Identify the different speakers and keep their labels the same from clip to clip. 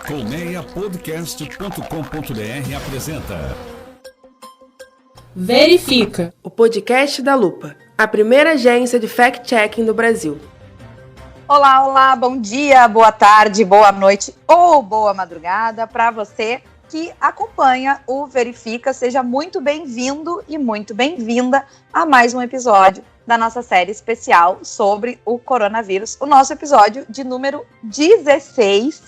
Speaker 1: Colmeiapodcast.com.br apresenta
Speaker 2: Verifica,
Speaker 3: o podcast da Lupa, a primeira agência de fact-checking do Brasil.
Speaker 4: Olá, bom dia, boa tarde, boa noite ou boa madrugada para você que acompanha o Verifica. Seja muito bem-vindo e muito bem-vinda a mais um episódio da nossa série especial sobre o coronavírus, o nosso episódio de número 16,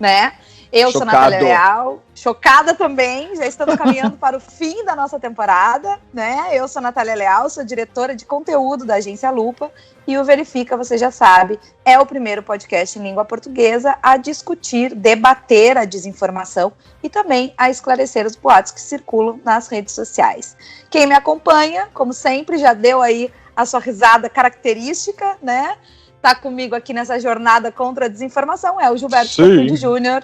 Speaker 4: né? Eu sou Natália Leal, chocada também, já estamos caminhando para o fim da nossa temporada, né? Eu sou Natália Leal, sou diretora de conteúdo da agência Lupa e o Verifica, você já sabe, é o primeiro podcast em língua portuguesa a discutir, debater a desinformação e também a esclarecer os boatos que circulam nas redes sociais. Quem me acompanha, como sempre, já deu aí a sua risada característica, né? Tá comigo aqui nessa jornada contra a desinformação, é o Gilberto Coutinho Júnior,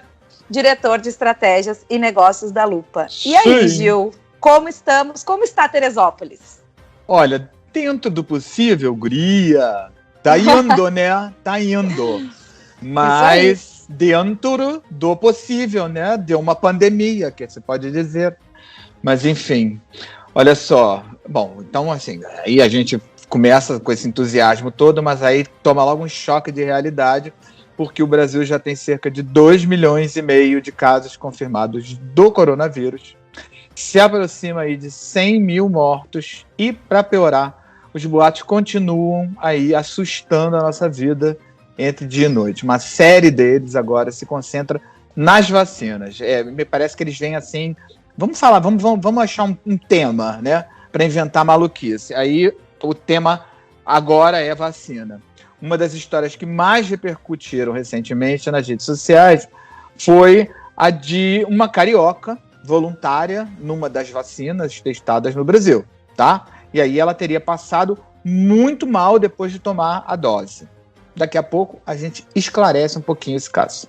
Speaker 4: diretor de estratégias e negócios da Lupa. E aí, Gil, como estamos? Como está Teresópolis?
Speaker 5: Olha, dentro do possível, guria, tá indo, né? Tá indo. Mas dentro do possível, né? Deu uma pandemia, que você pode dizer. Mas, enfim, olha só. Bom, então, assim, aí a gente começa com esse entusiasmo todo, mas aí toma logo um choque de realidade, porque o Brasil já tem cerca de 2,5 milhões de casos confirmados do coronavírus, se aproxima aí de 100 mil mortos e, para piorar, os boatos continuam aí assustando a nossa vida entre dia e noite. Uma série deles agora se concentra nas vacinas. Me parece que eles vêm assim, vamos achar um tema, né, para inventar maluquice. Aí o tema agora é vacina. Uma das histórias que mais repercutiram recentemente nas redes sociais foi a de uma carioca voluntária numa das vacinas testadas no Brasil, tá? E aí ela teria passado muito mal depois de tomar a dose. Daqui a pouco a gente esclarece um pouquinho esse caso.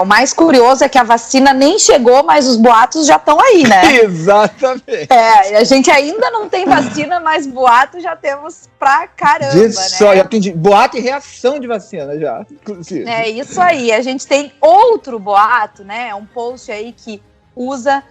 Speaker 4: O mais curioso é que a vacina nem chegou, mas os boatos já estão aí, né?
Speaker 5: Exatamente.
Speaker 4: A gente ainda não tem vacina, mas boatos já temos pra caramba, né?
Speaker 5: Já tem boato e reação de vacina já, inclusive.
Speaker 4: É isso aí, a gente tem outro boato, né? Um post aí que usa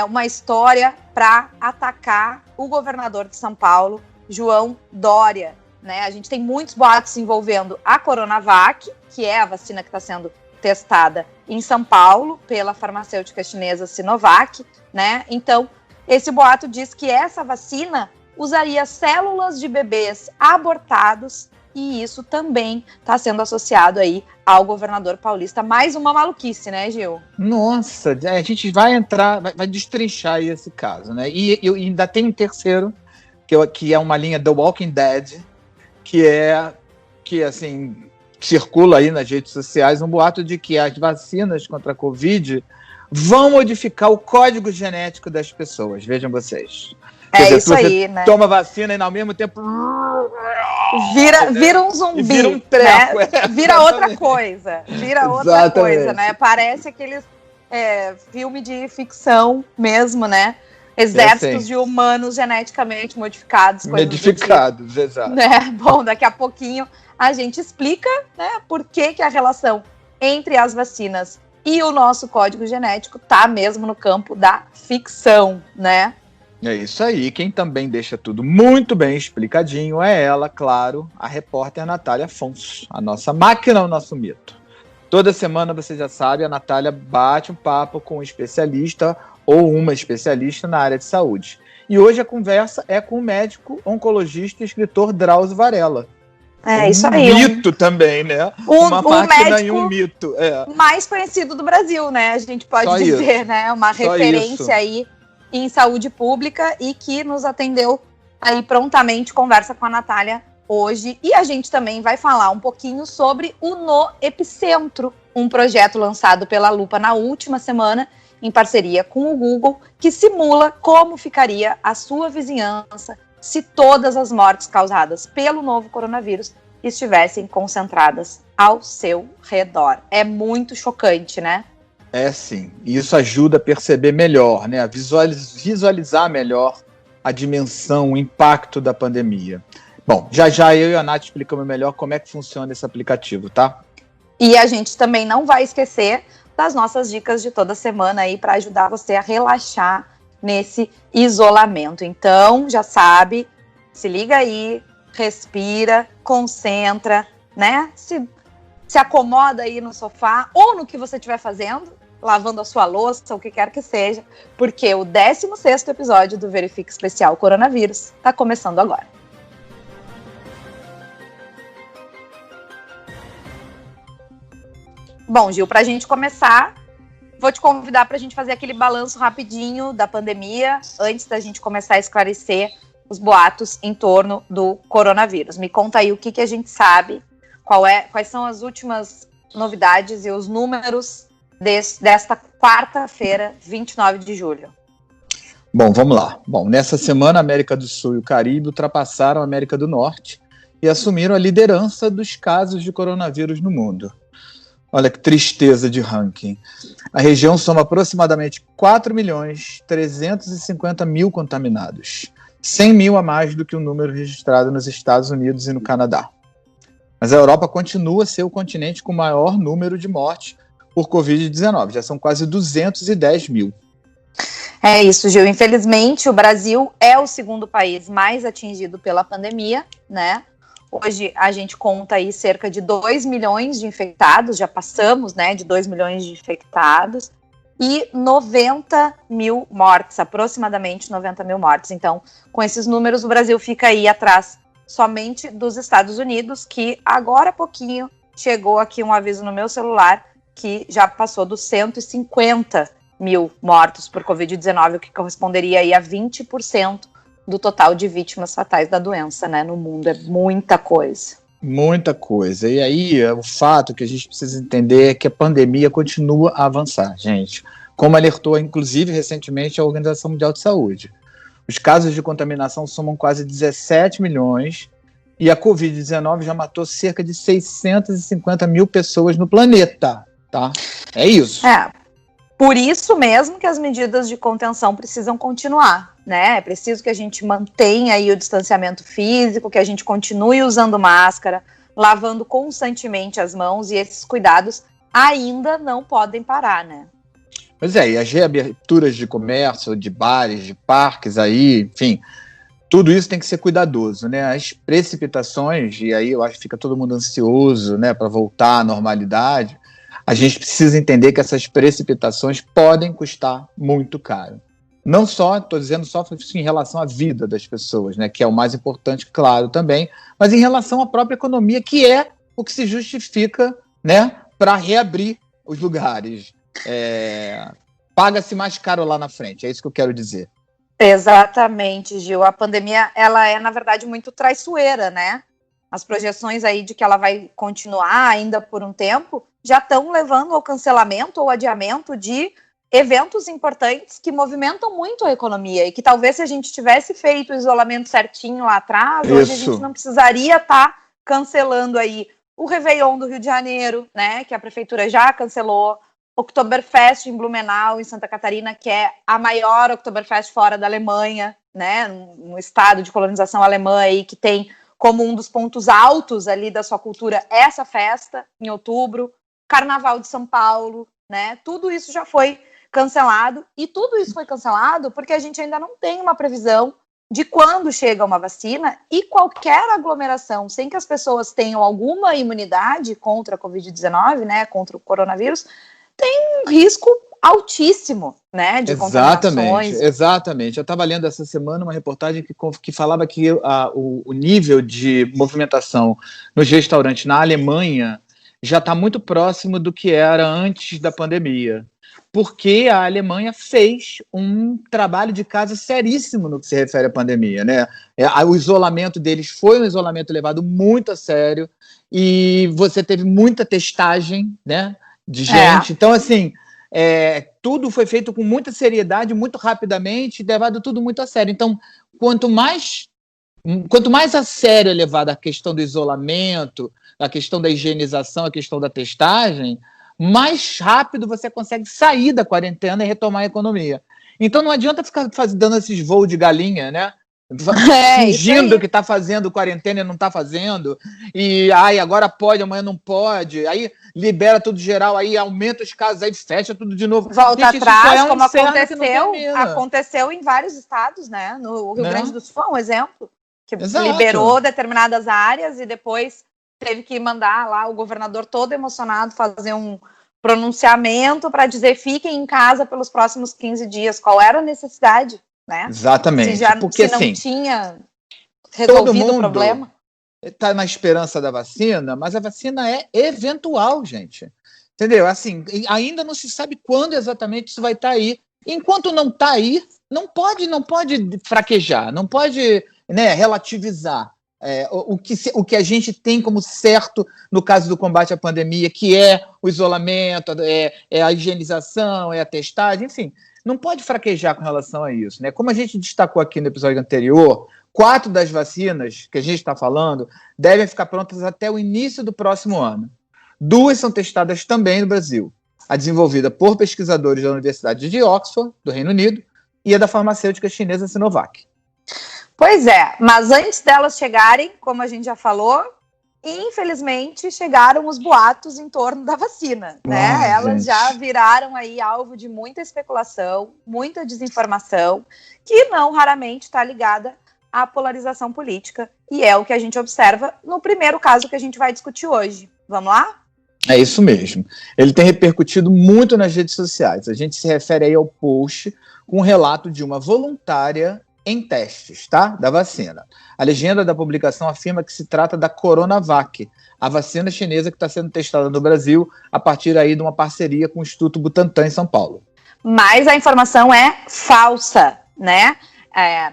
Speaker 4: uma história para atacar o governador de São Paulo, João Dória, né? A gente tem muitos boatos envolvendo a Coronavac, que é a vacina que está sendo testada em São Paulo pela farmacêutica chinesa Sinovac, né? Então, esse boato diz que essa vacina usaria células de bebês abortados e isso também está sendo associado aí ao governador paulista. Mais uma maluquice, né, Gil?
Speaker 5: Nossa, a gente vai entrar, vai destrinchar aí esse caso, né? E ainda tem um terceiro, que é uma linha The Walking Dead, que assim, circula aí nas redes sociais um boato de que as vacinas contra a Covid vão modificar o código genético das pessoas. Vejam vocês.
Speaker 4: Isso aí, né?
Speaker 5: Toma vacina e ao mesmo tempo
Speaker 4: vira um zumbi,
Speaker 5: vira um treco,
Speaker 4: né? Vira outra coisa. Outra coisa, né? Parece aqueles filme de ficção mesmo, né? Exércitos de humanos geneticamente modificados.
Speaker 5: Modificados, tipo, exato.
Speaker 4: Né? Bom, daqui a pouquinho a gente explica, né, por que a relação entre as vacinas e o nosso código genético tá mesmo no campo da ficção, né?
Speaker 5: É isso aí. Quem também deixa tudo muito bem explicadinho é ela, claro, a repórter Natália Afonso, a nossa máquina, o nosso mito. Toda semana, você já sabe, a Natália bate um papo com um especialista ou uma especialista na área de saúde. E hoje a conversa é com o médico, oncologista e escritor Drauzio Varela.
Speaker 4: Isso aí.
Speaker 5: Mito também, né? Uma máquina e um mito.
Speaker 4: Mais conhecido do Brasil, né? A gente pode dizer, né? Uma referência aí em saúde pública e que nos atendeu aí prontamente. Conversa com a Natália hoje. E a gente também vai falar um pouquinho sobre o No Epicentro, um projeto lançado pela Lupa na última semana, em parceria com o Google, que simula como ficaria a sua vizinhança se todas as mortes causadas pelo novo coronavírus estivessem concentradas ao seu redor. É muito chocante, né?
Speaker 5: É sim, e isso ajuda a perceber melhor, né? A visualizar melhor a dimensão, o impacto da pandemia. Bom, já eu e a Nath explicamos melhor como é que funciona esse aplicativo, tá?
Speaker 4: E a gente também não vai esquecer das nossas dicas de toda semana aí para ajudar você a relaxar nesse isolamento. Então, já sabe, se liga aí, respira, concentra, né? Se acomoda aí no sofá ou no que você estiver fazendo, lavando a sua louça, o que quer que seja, porque o 16º episódio do Verifique Especial Coronavírus está começando agora. Bom, Gil, para a gente começar, vou te convidar para a gente fazer aquele balanço rapidinho da pandemia, antes da gente começar a esclarecer os boatos em torno do coronavírus. Me conta aí o que a gente sabe, quais são as últimas novidades e os números desta quarta-feira, 29 de julho.
Speaker 5: Bom, vamos lá. Bom, nessa semana, a América do Sul e o Caribe ultrapassaram a América do Norte e assumiram a liderança dos casos de coronavírus no mundo. Olha que tristeza de ranking. A região soma aproximadamente 4.350.000 contaminados, 100 mil a mais do que o número registrado nos Estados Unidos e no Canadá. Mas a Europa continua a ser o continente com maior número de mortes por Covid-19, já são quase 210 mil.
Speaker 4: É isso, Gil. Infelizmente, o Brasil é o segundo país mais atingido pela pandemia, né? Hoje a gente conta aí cerca de 2 milhões de infectados, já passamos, né, de 2 milhões de infectados, e 90 mil mortes, aproximadamente 90 mil mortes. Então, com esses números, o Brasil fica aí atrás somente dos Estados Unidos, que agora há pouquinho chegou aqui um aviso no meu celular que já passou dos 150 mil mortos por Covid-19, o que corresponderia aí a 20% do total de vítimas fatais da doença, né, no mundo. É muita coisa.
Speaker 5: Muita coisa. E aí, o fato que a gente precisa entender é que a pandemia continua a avançar, gente. Como alertou, inclusive, recentemente a Organização Mundial de Saúde. Os casos de contaminação somam quase 17 milhões e a Covid-19 já matou cerca de 650 mil pessoas no planeta, tá? É isso.
Speaker 4: Por isso mesmo que as medidas de contenção precisam continuar, né? É preciso que a gente mantenha aí o distanciamento físico, que a gente continue usando máscara, lavando constantemente as mãos, e esses cuidados ainda não podem parar, né?
Speaker 5: Pois é, e as reaberturas de comércio, de bares, de parques aí, enfim, tudo isso tem que ser cuidadoso, né? As precipitações, e aí eu acho que fica todo mundo ansioso, né, para voltar à normalidade. A gente precisa entender que essas precipitações podem custar muito caro. Não só, estou dizendo só em relação à vida das pessoas, né, que é o mais importante, claro, também, mas em relação à própria economia, que é o que se justifica, né, para reabrir os lugares. Paga-se mais caro lá na frente, é isso que eu quero dizer.
Speaker 4: Exatamente, Gil. A pandemia, ela é, na verdade, muito traiçoeira, né? As projeções aí de que ela vai continuar ainda por um tempo já estão levando ao cancelamento ou adiamento de eventos importantes que movimentam muito a economia e que talvez se a gente tivesse feito o isolamento certinho lá atrás, hoje a gente não precisaria estar cancelando aí o Réveillon do Rio de Janeiro, né, que a prefeitura já cancelou, Oktoberfest em Blumenau, em Santa Catarina, que é a maior Oktoberfest fora da Alemanha, né, um estado de colonização alemã aí que tem como um dos pontos altos ali da sua cultura essa festa em outubro, Carnaval de São Paulo, né? Tudo isso já foi cancelado, e tudo isso foi cancelado porque a gente ainda não tem uma previsão de quando chega uma vacina, e qualquer aglomeração sem que as pessoas tenham alguma imunidade contra a Covid-19, né, contra o coronavírus, tem um risco altíssimo, né, de contaminações.
Speaker 5: Exatamente. Eu estava lendo essa semana uma reportagem que falava que o nível de movimentação nos restaurantes na Alemanha já está muito próximo do que era antes da pandemia, porque a Alemanha fez um trabalho de casa seríssimo no que se refere à pandemia, né? O isolamento deles foi um isolamento levado muito a sério, e você teve muita testagem, né, de gente. Então, assim, tudo foi feito com muita seriedade, muito rapidamente, levado tudo muito a sério. Então, quanto mais a sério é levada a questão do isolamento, a questão da higienização, a questão da testagem, mais rápido você consegue sair da quarentena e retomar a economia. Então não adianta ficar dando esses voos de galinha, né? Fingindo que está fazendo quarentena e não está fazendo, e agora pode, amanhã não pode, aí libera tudo geral, aí aumenta os casos, aí fecha tudo de novo.
Speaker 4: Volta atrás, como aconteceu em vários estados, né? No Rio Grande do Sul foi um exemplo, que liberou determinadas áreas e depois teve que mandar lá o governador todo emocionado fazer um pronunciamento para dizer fiquem em casa pelos próximos 15 dias. Qual era a necessidade? Né?
Speaker 5: Exatamente.
Speaker 4: Se não tinha resolvido o problema.
Speaker 5: Está na esperança da vacina, mas a vacina é eventual, gente. Entendeu? Assim, ainda não se sabe quando exatamente isso vai estar aí. Enquanto não está aí, não pode fraquejar, não pode, né, relativizar o que a gente tem como certo no caso do combate à pandemia, que é o isolamento, é a higienização, é a testagem, enfim. Não pode fraquejar com relação a isso, né? Como a gente destacou aqui no episódio anterior, 4 das vacinas que a gente está falando devem ficar prontas até o início do próximo ano. 2 são testadas também no Brasil. A desenvolvida por pesquisadores da Universidade de Oxford, do Reino Unido, e a da farmacêutica chinesa Sinovac.
Speaker 4: Pois é, mas antes delas chegarem, como a gente já falou, infelizmente chegaram os boatos em torno da vacina, né? Elas já viraram aí alvo de muita especulação, muita desinformação, que não raramente está ligada à polarização política, e é o que a gente observa no primeiro caso que a gente vai discutir hoje. Vamos lá?
Speaker 5: É isso mesmo. Ele tem repercutido muito nas redes sociais. A gente se refere aí ao post com um relato de uma voluntária em testes, tá? Da vacina. A legenda da publicação afirma que se trata da Coronavac, a vacina chinesa que está sendo testada no Brasil a partir aí de uma parceria com o Instituto Butantan em São Paulo.
Speaker 4: Mas a informação é falsa, né?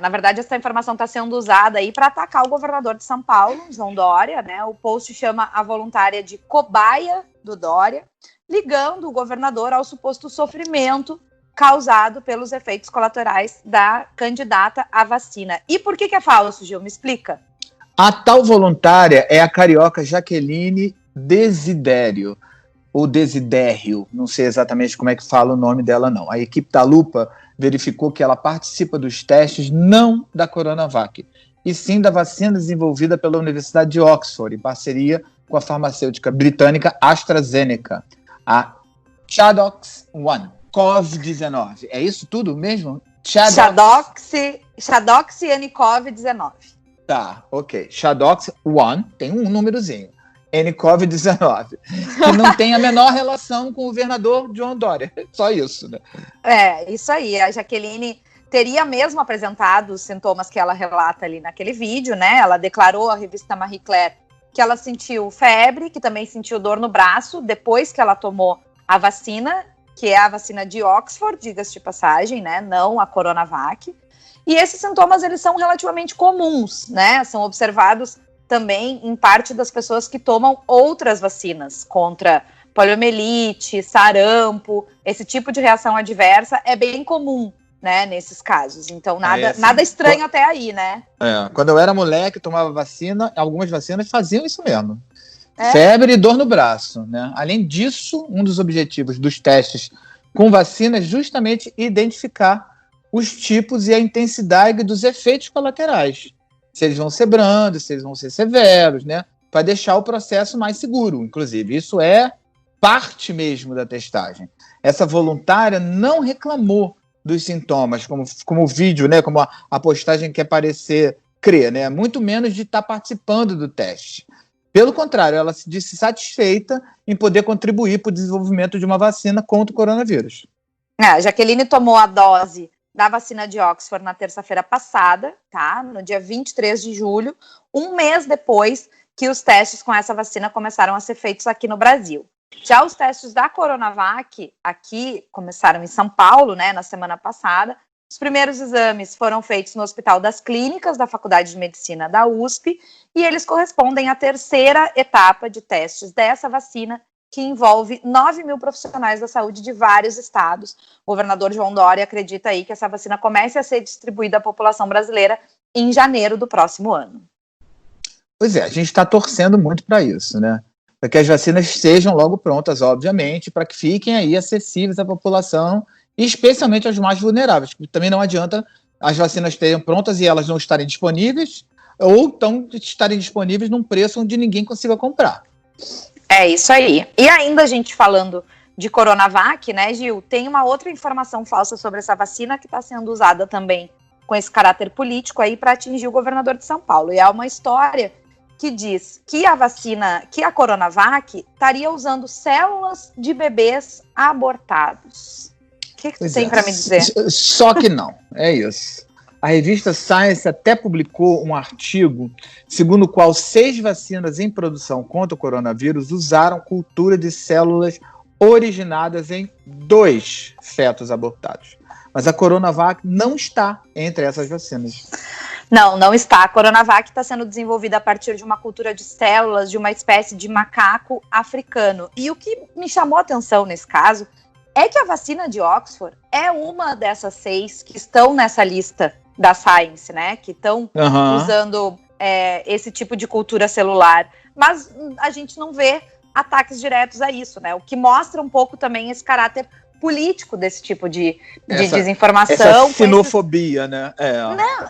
Speaker 4: Na verdade, essa informação está sendo usada aí para atacar o governador de São Paulo, João Dória, né? O post chama a voluntária de cobaia do Dória, ligando o governador ao suposto sofrimento causado pelos efeitos colaterais da candidata à vacina. E por que é falso, Gil? Me explica.
Speaker 5: A tal voluntária é a carioca Jaqueline Desidério, ou Desidério, não sei exatamente como é que fala o nome dela, não. A equipe da Lupa verificou que ela participa dos testes não da Coronavac, e sim da vacina desenvolvida pela Universidade de Oxford, em parceria com a farmacêutica britânica AstraZeneca, a Chadox One. Covid-19. É isso tudo mesmo?
Speaker 4: Chadox-N-Covid-19.
Speaker 5: Tá, ok. Chadox One tem um númerozinho. N-Covid-19. Que não tem a menor relação com o governador João Dória. Só isso, né?
Speaker 4: Isso aí. A Jaqueline teria mesmo apresentado os sintomas que ela relata ali naquele vídeo, né? Ela declarou à revista Marie Claire que ela sentiu febre, que também sentiu dor no braço, depois que ela tomou a vacina, que é a vacina de Oxford, diga-se de passagem, né? Não a Coronavac. E esses sintomas, eles são relativamente comuns, né? São observados também em parte das pessoas que tomam outras vacinas contra poliomielite, sarampo. Esse tipo de reação adversa é bem comum, né? Nesses casos. Então, nada estranho até aí, né?
Speaker 5: Quando eu era moleque, tomava vacina, algumas vacinas faziam isso mesmo. Febre e dor no braço, né? Além disso, um dos objetivos dos testes com vacina é justamente identificar os tipos e a intensidade dos efeitos colaterais. Se eles vão ser brandos, se eles vão ser severos, né? Para deixar o processo mais seguro, inclusive. Isso é parte mesmo da testagem. Essa voluntária não reclamou dos sintomas, como o vídeo, né? Como a postagem quer parecer crer, né? Muito menos de estar participando do teste. Pelo contrário, ela se disse satisfeita em poder contribuir para o desenvolvimento de uma vacina contra o coronavírus.
Speaker 4: A Jaqueline tomou a dose da vacina de Oxford na terça-feira passada, tá? No dia 23 de julho, um mês depois que os testes com essa vacina começaram a ser feitos aqui no Brasil. Já os testes da Coronavac aqui começaram em São Paulo, né, na semana passada. Os primeiros exames foram feitos no Hospital das Clínicas da Faculdade de Medicina da USP e eles correspondem à terceira etapa de testes dessa vacina, que envolve 9 mil profissionais da saúde de vários estados. O governador João Dória acredita aí que essa vacina comece a ser distribuída à população brasileira em janeiro do próximo ano.
Speaker 5: Pois é, a gente está torcendo muito para isso, né? Para que as vacinas sejam logo prontas, obviamente, para que fiquem aí acessíveis à população, e especialmente aos mais vulneráveis, porque também não adianta as vacinas estejam prontas e elas não estarem disponíveis, ou estarem disponíveis num preço onde ninguém consiga comprar.
Speaker 4: É isso aí. E ainda a gente falando de Coronavac, né, Gil, tem uma outra informação falsa sobre essa vacina que está sendo usada também com esse caráter político aí para atingir o governador de São Paulo. E é uma história que diz que a vacina, que a Coronavac estaria usando células de bebês abortados. O que tu tem para me dizer?
Speaker 5: Só que não, é isso. A revista Science até publicou um artigo segundo o qual 6 vacinas em produção contra o coronavírus usaram cultura de células originadas em 2 fetos abortados. Mas a Coronavac não está entre essas vacinas.
Speaker 4: Não está. A Coronavac está sendo desenvolvida a partir de uma cultura de células de uma espécie de macaco africano. E o que me chamou a atenção nesse caso é que a vacina de Oxford é uma dessas 6 que estão nessa lista da Science, né? Que estão usando esse tipo de cultura celular. Mas a gente não vê ataques diretos a isso, né? O que mostra um pouco também esse caráter político desse tipo de desinformação.
Speaker 5: Essa xenofobia, né?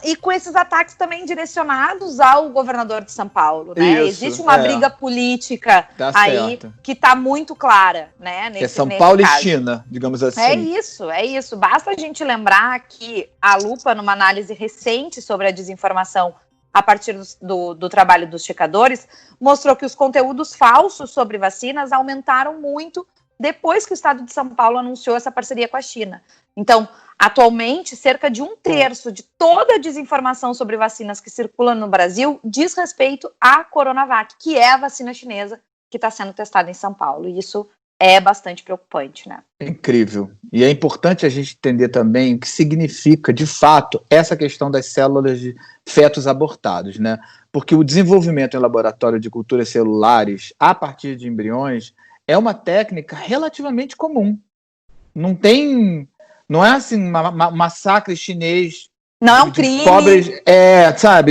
Speaker 4: E com esses ataques também direcionados ao governador de São Paulo, né?
Speaker 5: Isso,
Speaker 4: existe uma briga política aí que está muito clara, né?
Speaker 5: É São Paulo caso. E China, digamos assim.
Speaker 4: É isso. Basta a gente lembrar que a Lupa, numa análise recente sobre a desinformação a partir do trabalho dos checadores, mostrou que os conteúdos falsos sobre vacinas aumentaram muito depois que o estado de São Paulo anunciou essa parceria com a China. Então, atualmente, cerca de 1/3 de toda a desinformação sobre vacinas que circula no Brasil diz respeito à Coronavac, que é a vacina chinesa que está sendo testada em São Paulo. E isso é bastante preocupante, né?
Speaker 5: É incrível. E é importante a gente entender também o que significa, de fato, essa questão das células de fetos abortados, né? Porque o desenvolvimento em laboratório de culturas celulares a partir de embriões é uma técnica relativamente comum. Não é assim um massacre chinês.
Speaker 4: Não é um crime.
Speaker 5: Pobres,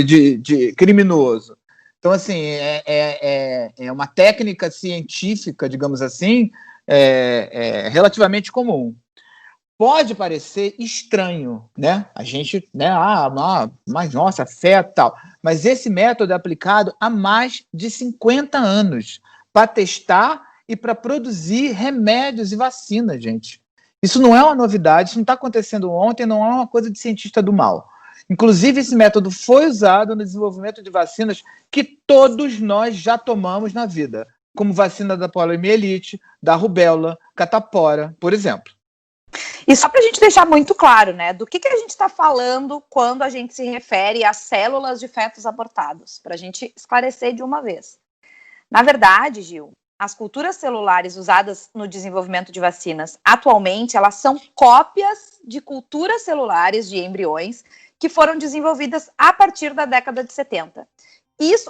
Speaker 5: de criminoso. Então, assim, é uma técnica científica, digamos assim, relativamente comum. Pode parecer estranho, né? A gente, né? Mas nossa, feto e tal. Mas esse método é aplicado há mais de 50 anos para testar e para produzir remédios e vacinas, gente. Isso não é uma novidade, isso não está acontecendo ontem, não é uma coisa de cientista do mal. Inclusive, esse método foi usado no desenvolvimento de vacinas que todos nós já tomamos na vida, como vacina da poliomielite, da rubéola, catapora, por exemplo.
Speaker 4: E só para a gente deixar muito claro, né, do que a gente está falando quando a gente se refere às células de fetos abortados, para a gente esclarecer de uma vez. Na verdade, Gil, as culturas celulares usadas no desenvolvimento de vacinas, atualmente, elas são cópias de culturas celulares de embriões que foram desenvolvidas a partir da década de 70.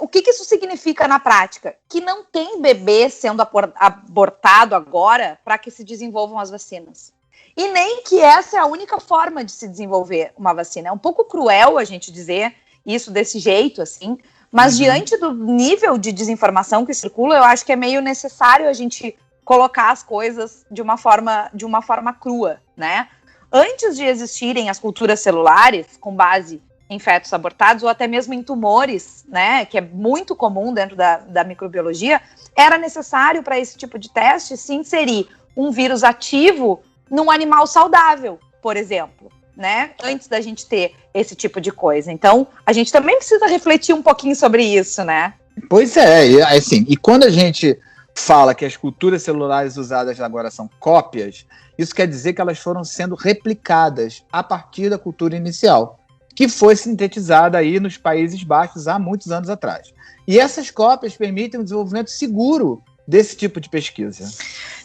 Speaker 4: O que isso significa na prática? Que não tem bebê sendo abortado agora para que se desenvolvam as vacinas. E nem que essa é a única forma de se desenvolver uma vacina. É um pouco cruel a gente dizer isso desse jeito, assim, mas diante do nível de desinformação que circula, eu acho que é meio necessário a gente colocar as coisas de uma forma crua, né? Antes de existirem as culturas celulares, com base em fetos abortados, ou até mesmo em tumores, né, que é muito comum dentro da microbiologia, era necessário para esse tipo de teste se inserir um vírus ativo num animal saudável, por exemplo, né, antes da gente ter esse tipo de coisa. Então, a gente também precisa refletir um pouquinho sobre isso, né?
Speaker 5: Pois é, assim, e quando a gente fala que as culturas celulares usadas agora são cópias, isso quer dizer que elas foram sendo replicadas a partir da cultura inicial, que foi sintetizada aí nos Países Baixos há muitos anos atrás. E essas cópias permitem um desenvolvimento seguro desse tipo de pesquisa.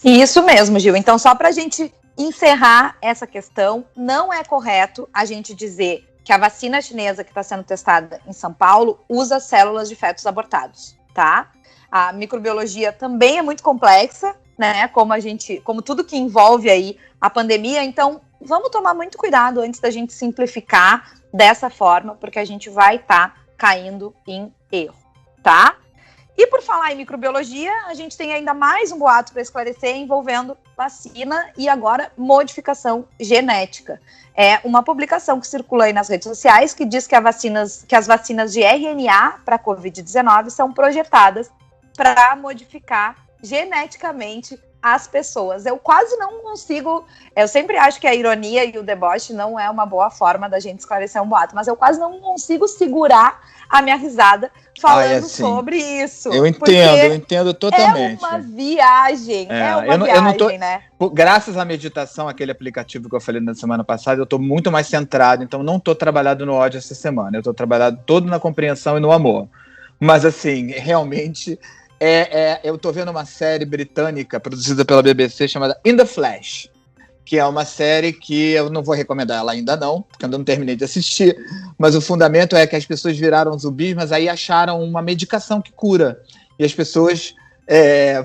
Speaker 4: Isso mesmo, Gil. Então, só para a gente encerrar essa questão, não é correto a gente dizer que a vacina chinesa que está sendo testada em São Paulo usa células de fetos abortados, tá? A microbiologia também é muito complexa, né? Como tudo que envolve aí a pandemia. Então, vamos tomar muito cuidado antes da gente simplificar dessa forma, porque a gente vai estar caindo em erro, tá? E por falar em microbiologia, a gente tem ainda mais um boato para esclarecer envolvendo vacina e agora modificação genética. É uma publicação que circula aí nas redes sociais que diz que as vacinas de RNA para a Covid-19 são projetadas para modificar geneticamente as pessoas. Eu quase não consigo, eu sempre acho que a ironia e o deboche não é uma boa forma da gente esclarecer um boato, mas eu quase não consigo segurar a minha risada falando sobre isso.
Speaker 5: Eu entendo totalmente.
Speaker 4: É uma viagem, né?
Speaker 5: Graças à meditação, aquele aplicativo que eu falei na semana passada, eu tô muito mais centrado, então não tô trabalhado no ódio essa semana, eu tô trabalhado todo na compreensão e no amor. Mas assim, realmente... eu tô vendo uma série britânica produzida pela BBC chamada In the Flesh, que é uma série que eu não vou recomendar ela ainda não, porque eu não terminei de assistir, mas o fundamento é que as pessoas viraram zumbis, mas aí acharam uma medicação que cura, e as pessoas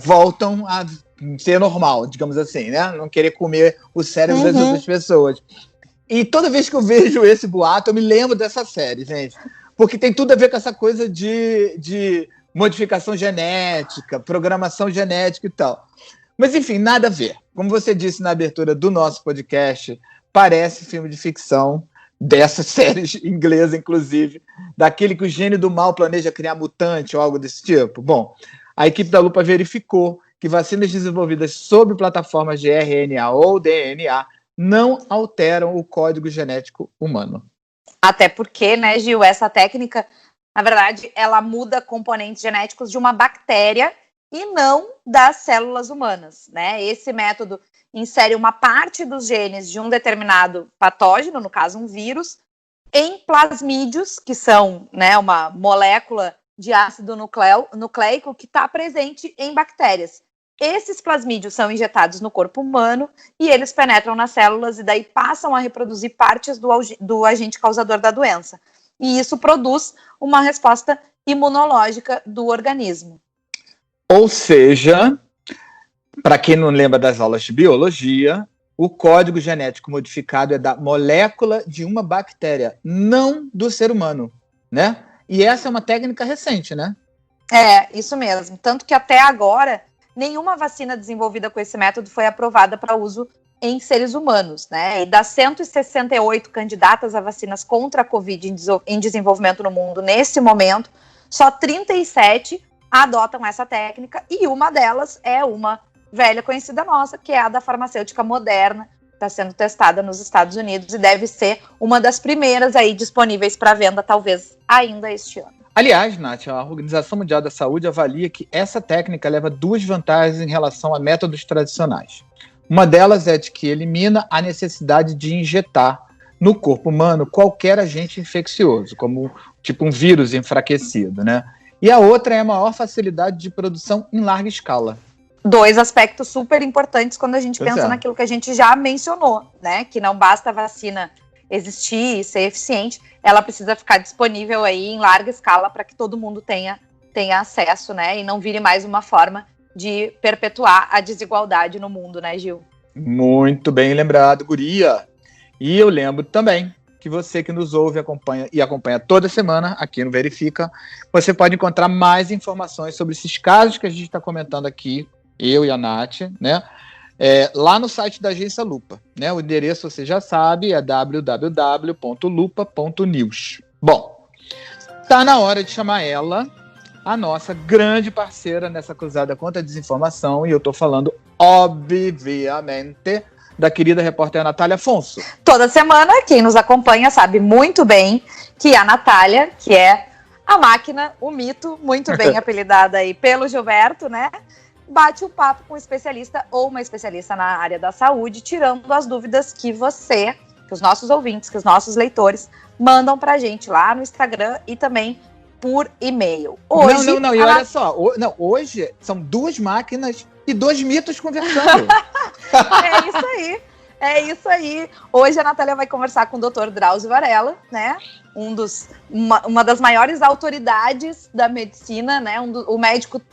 Speaker 5: voltam a ser normal, digamos assim, né? Não querer comer o cérebro das outras pessoas. E toda vez que eu vejo esse boato, eu me lembro dessa série, gente, porque tem tudo a ver com essa coisa de modificação genética, programação genética e tal. Mas, enfim, nada a ver. Como você disse na abertura do nosso podcast, parece filme de ficção, dessas séries inglesas, inclusive, daquele que o gênio do mal planeja criar mutante ou algo desse tipo. Bom, a equipe da Lupa verificou que vacinas desenvolvidas sob plataformas de RNA ou DNA não alteram o código genético humano.
Speaker 4: Até porque, né, Gil, essa técnica... Na verdade, ela muda componentes genéticos de uma bactéria e não das células humanas, né? Esse método insere uma parte dos genes de um determinado patógeno, no caso um vírus, em plasmídios, que são, né, uma molécula de ácido nucleico que está presente em bactérias. Esses plasmídios são injetados no corpo humano e eles penetram nas células e daí passam a reproduzir partes do agente causador da doença. E isso produz uma resposta imunológica do organismo.
Speaker 5: Ou seja, para quem não lembra das aulas de biologia, o código genético modificado é da molécula de uma bactéria, não do ser humano, né? E essa é uma técnica recente, né?
Speaker 4: Isso mesmo. Tanto que até agora, nenhuma vacina desenvolvida com esse método foi aprovada para uso em seres humanos, né? E das 168 candidatas a vacinas contra a Covid em desenvolvimento no mundo nesse momento, só 37 adotam essa técnica e uma delas é uma velha conhecida nossa, que é a da farmacêutica Moderna, que está sendo testada nos Estados Unidos e deve ser uma das primeiras aí disponíveis para venda, talvez ainda este ano.
Speaker 5: Aliás, Nath, a Organização Mundial da Saúde avalia que essa técnica leva duas vantagens em relação a métodos tradicionais. Uma delas é de que elimina a necessidade de injetar no corpo humano qualquer agente infeccioso, como tipo um vírus enfraquecido, né? E a outra é a maior facilidade de produção em larga escala.
Speaker 4: Dois aspectos super importantes quando a gente pensa naquilo que a gente já mencionou, né? Que não basta a vacina existir e ser eficiente, ela precisa ficar disponível aí em larga escala para que todo mundo tenha acesso, né? E não vire mais uma forma de perpetuar a desigualdade no mundo, né, Gil?
Speaker 5: Muito bem lembrado, guria. E eu lembro também que você que nos ouve acompanha toda semana aqui no Verifica, você pode encontrar mais informações sobre esses casos que a gente está comentando aqui, eu e a Nath, né? Lá no site da Agência Lupa, né? O endereço você já sabe, é www.lupa.news. Bom, tá na hora de chamar ela, a nossa grande parceira nessa cruzada contra a desinformação, e eu tô falando, obviamente, da querida repórter Natália Afonso.
Speaker 4: Toda semana, quem nos acompanha sabe muito bem que a Natália, que é a máquina, o mito, muito bem apelidada aí pelo Gilberto, né? Bate o papo com um especialista ou uma especialista na área da saúde, tirando as dúvidas que que os nossos ouvintes, que os nossos leitores mandam pra gente lá no Instagram e também por e-mail. Hoje,
Speaker 5: não, e olha só, hoje são duas máquinas e dois mitos conversando.
Speaker 4: É isso aí. Hoje a Natália vai conversar com o Dr. Drauzio Varella, né? Uma das maiores autoridades da medicina, né?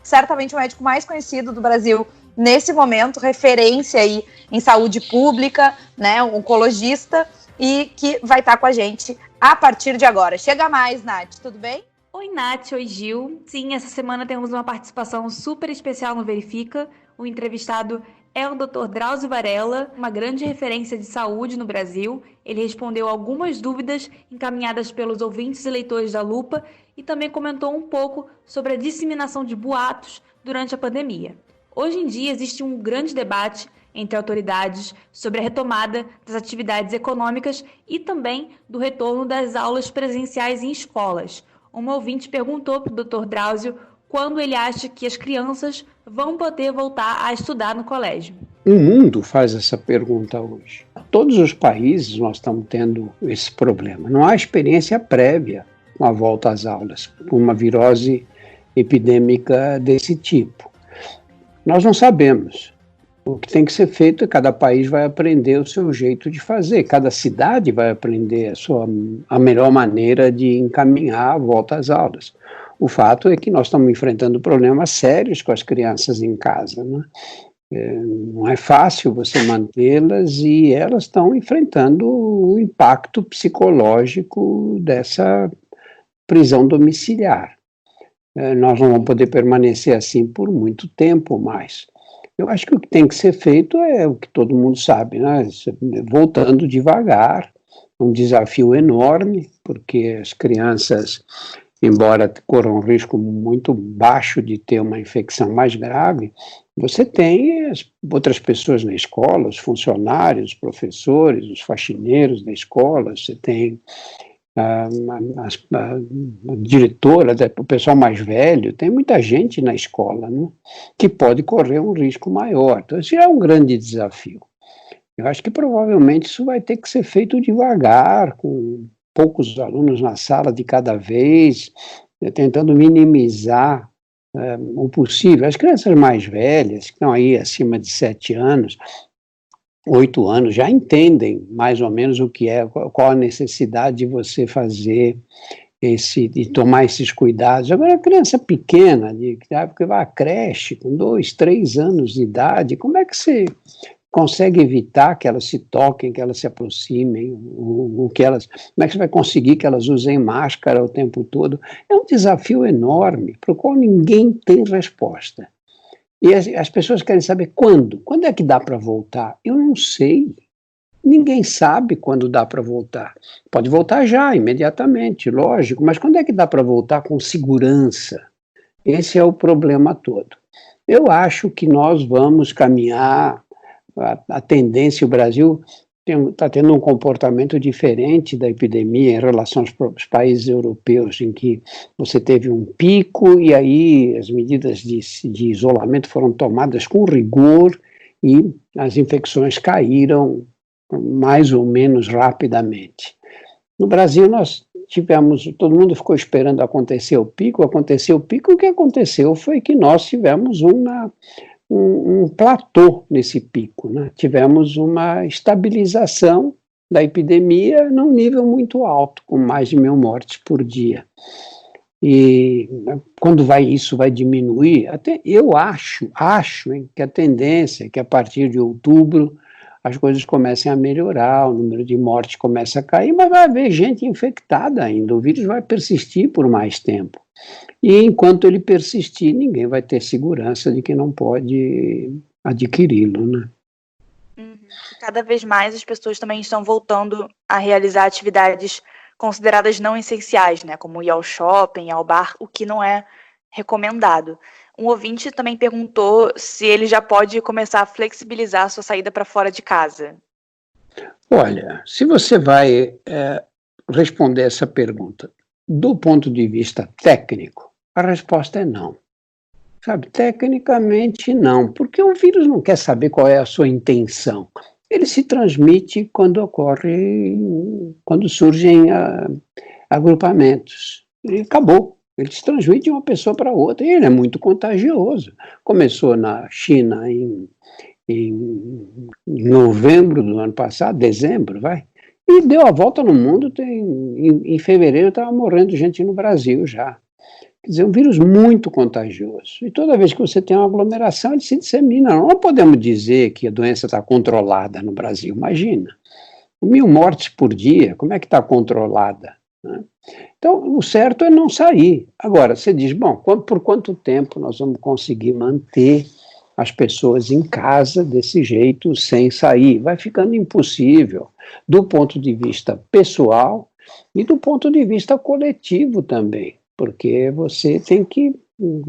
Speaker 4: Certamente o médico mais conhecido do Brasil nesse momento, referência aí em saúde pública, né? Um oncologista, e que vai estar com a gente a partir de agora. Chega mais, Nath, tudo bem?
Speaker 2: Oi, Nath, oi, Gil. Sim, essa semana temos uma participação super especial no Verifica. O entrevistado é o Dr. Drauzio Varella, uma grande referência de saúde no Brasil. Ele respondeu algumas dúvidas encaminhadas pelos ouvintes e leitores da Lupa e também comentou um pouco sobre a disseminação de boatos durante a pandemia. Hoje em dia existe um grande debate entre autoridades sobre a retomada das atividades econômicas e também do retorno das aulas presenciais em escolas. Uma ouvinte perguntou para o Dr. Drauzio quando ele acha que as crianças vão poder voltar a estudar no colégio.
Speaker 6: O mundo faz essa pergunta hoje. Todos os países nós estamos tendo esse problema. Não há experiência prévia com a volta às aulas, com uma virose epidêmica desse tipo. Nós não sabemos. O que tem que ser feito é cada país vai aprender o seu jeito de fazer, cada cidade vai aprender a melhor maneira de encaminhar a volta às aulas. O fato é que nós estamos enfrentando problemas sérios com as crianças em casa, né? Não é fácil você mantê-las e elas estão enfrentando o impacto psicológico dessa prisão domiciliar. Nós não vamos poder permanecer assim por muito tempo mais. Eu acho que o que tem que ser feito é o que todo mundo sabe, né? Voltando devagar, um desafio enorme, porque as crianças, embora corram um risco muito baixo de ter uma infecção mais grave, você tem as outras pessoas na escola, os funcionários, os professores, os faxineiros da escola, você tem a diretora, o pessoal mais velho, tem muita gente na escola, né, que pode correr um risco maior. Então, isso é um grande desafio. Eu acho que provavelmente isso vai ter que ser feito devagar, com poucos alunos na sala de cada vez, tentando minimizar o possível. As crianças mais velhas, que estão aí acima de 7 anos, 8 anos, já entendem mais ou menos o que é, qual a necessidade de você fazer de tomar esses cuidados. Agora, a criança pequena, que vai à creche com 2, 3 anos de idade, como é que você consegue evitar que elas se toquem, que elas se aproximem, como é que você vai conseguir que elas usem máscara o tempo todo? É um desafio enorme, para o qual ninguém tem resposta. E as pessoas querem saber quando. Quando é que dá para voltar? Eu não sei. Ninguém sabe quando dá para voltar. Pode voltar já, imediatamente, lógico, mas quando é que dá para voltar com segurança? Esse é o problema todo. Eu acho que nós vamos caminhar, a tendência, o Brasil está tendo um comportamento diferente da epidemia em relação aos países europeus, em que você teve um pico e aí as medidas de isolamento foram tomadas com rigor e as infecções caíram mais ou menos rapidamente. No Brasil nós todo mundo ficou esperando acontecer o pico, o que aconteceu foi que nós tivemos um platô nesse pico, né? Tivemos uma estabilização da epidemia num nível muito alto, com mais de 1.000 mortes por dia. E quando isso vai diminuir, até eu acho que a tendência é que a partir de outubro as coisas comecem a melhorar, o número de mortes começa a cair, mas vai haver gente infectada ainda, o vírus vai persistir por mais tempo. E enquanto ele persistir, ninguém vai ter segurança de que não pode adquiri-lo, né?
Speaker 2: Cada vez mais as pessoas também estão voltando a realizar atividades consideradas não essenciais, né? Como ir ao shopping, ao bar, o que não é recomendado. Um ouvinte também perguntou se ele já pode começar a flexibilizar a sua saída para fora de casa.
Speaker 6: Olha, se você vai responder essa pergunta do ponto de vista técnico, a resposta é não. Sabe, tecnicamente não, porque o vírus não quer saber qual é a sua intenção. Ele se transmite quando surgem agrupamentos. E acabou. Ele se transmite de uma pessoa para outra, e ele é muito contagioso. Começou na China em novembro do ano passado, dezembro, e deu a volta no mundo, em fevereiro estava morrendo gente no Brasil já. Quer dizer, um vírus muito contagioso. E toda vez que você tem uma aglomeração, ele se dissemina. Não podemos dizer que a doença está controlada no Brasil, imagina. 1.000 mortes por dia, como é que está controlada? né? Então, o certo é não sair. Agora, você diz, bom, por quanto tempo nós vamos conseguir manter as pessoas em casa desse jeito, sem sair? Vai ficando impossível, do ponto de vista pessoal e do ponto de vista coletivo também, porque você tem que,